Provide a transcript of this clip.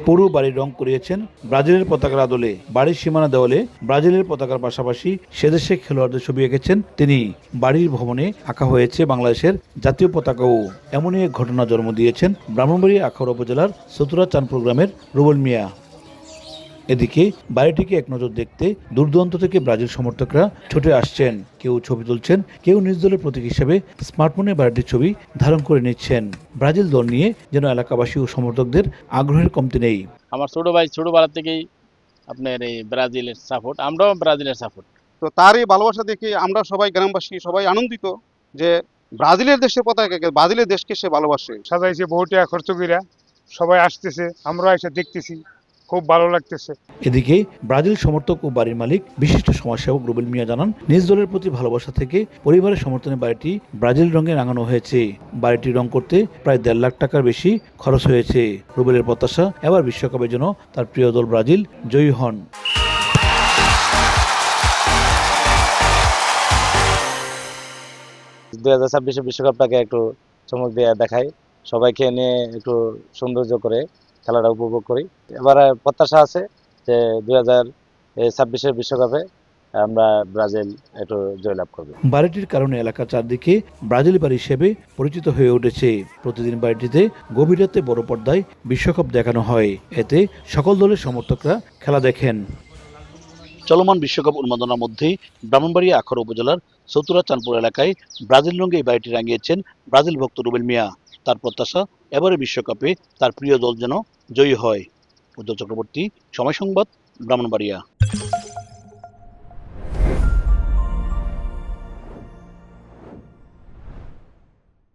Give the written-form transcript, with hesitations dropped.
পুরো বাড়ির রং করিয়েছেন ব্রাজিলের পতাকার আদলে। বাড়ির সীমানা দেওয়ালে ব্রাজিলের পতাকার পাশাপাশি সেদেশে খেলোয়াড়দের ছবি এঁকেছেন তিনি। বাড়ির ভবনে আঁকা হয়েছে বাংলাদেশের জাতীয় পতাকাও। এমনই এক ঘটনা জন্ম দিয়েছেন ব্রাহ্মণবাড়িয়া আখাউড়া উপজেলার সতুরা চাঁদপুর গ্রামের রুবেল মিয়া। এদিকে বাড়িটিকে এক নজর দেখতে দূরদূরান্ত থেকে ব্রাজিল সমর্থকরা ছুটে আসছেন। কেউ ছবি তুলছেন, কেউ নিজ দলের প্রতীক হিসেবে স্মার্টফোনে বাড়িটির ছবি ধারণ করে নিচ্ছেন। ব্রাজিল দল নিয়ে যেন এলাকাবাসী ও সমর্থকদের আগ্রহের কমতি নেই। আমার ছোট ভাই ছোটবেলা থেকেই আপনার এই ব্রাজিলের সাপোর্ট, আমরাও ব্রাজিলের সাপোর্ট। তো তার এই ভালোবাসা দেখে আমরা সবাই গ্রামবাসী সবাই আনন্দিত যে ব্রাজিলের দেশের পতাকাকে, ব্রাজিলের দেশকে সে ভালোবাসে। সাজাইছে বহু টাকা খরচ কইরা, সবাই আসতেছে, আমরা এসে দেখতেছি, খুব ভালো লাগতেছে। এদিকে ব্রাজিল সমর্থক ও বাড়ির মালিক বিশিষ্ট সমাজসেবক রুবেল মিয়া জানান, নিজ দলের প্রতি ভালোবাসা থেকে পরিবারের সমর্থনে বাড়িটি ব্রাজিল রঙে রাঙানো হয়েছে। বাড়িটি রং করতে প্রায় 1.5 লাখ টাকার বেশি খরচ হয়েছে। রুবেলের প্রত্যাশা, এবার বিশ্বকাপের জন্য তার প্রিয় দল ব্রাজিল জয়ী হন। 2026 বিশ্বকাপটাকে একটু চমক দিয়ে দেখাই, সবাইকে নিয়ে একটু সৌন্দর্য করে খেলাটা উপভোগ করি। এবারে প্রত্যাশা আছে যে 2026 বিশ্বকাপে আমরা ব্রাজিল একটু জয়লাভ করবে। বাড়িটির কারণে এলাকার চারদিকে ব্রাজিল বাড়ি হিসেবে পরিচিত হয়ে উঠেছে। প্রতিদিন বাড়িটিতে গভীর রাতে বড় পর্দায় বিশ্বকাপ দেখানো হয়। এতে সকল দলের সমর্থকরা খেলা দেখেন। চলমান বিশ্বকাপ উন্মাদনার মধ্যেই ব্রাহ্মণবাড়িয়া আখাউড়া উপজেলার সতুরা চাঁদপুর এলাকায় ব্রাজিল রঙে এই বাড়িটি রাঙিয়েছেন ব্রাজিল ভক্ত রুবেল মিয়া। তার প্রত্যাশা, এবারে বিশ্বকাপে তার প্রিয় দল যেন জয়ী হয়। উজ্জ্বল চক্রবর্তী, সময় সংবাদ, ব্রাহ্মণবাড়িয়া।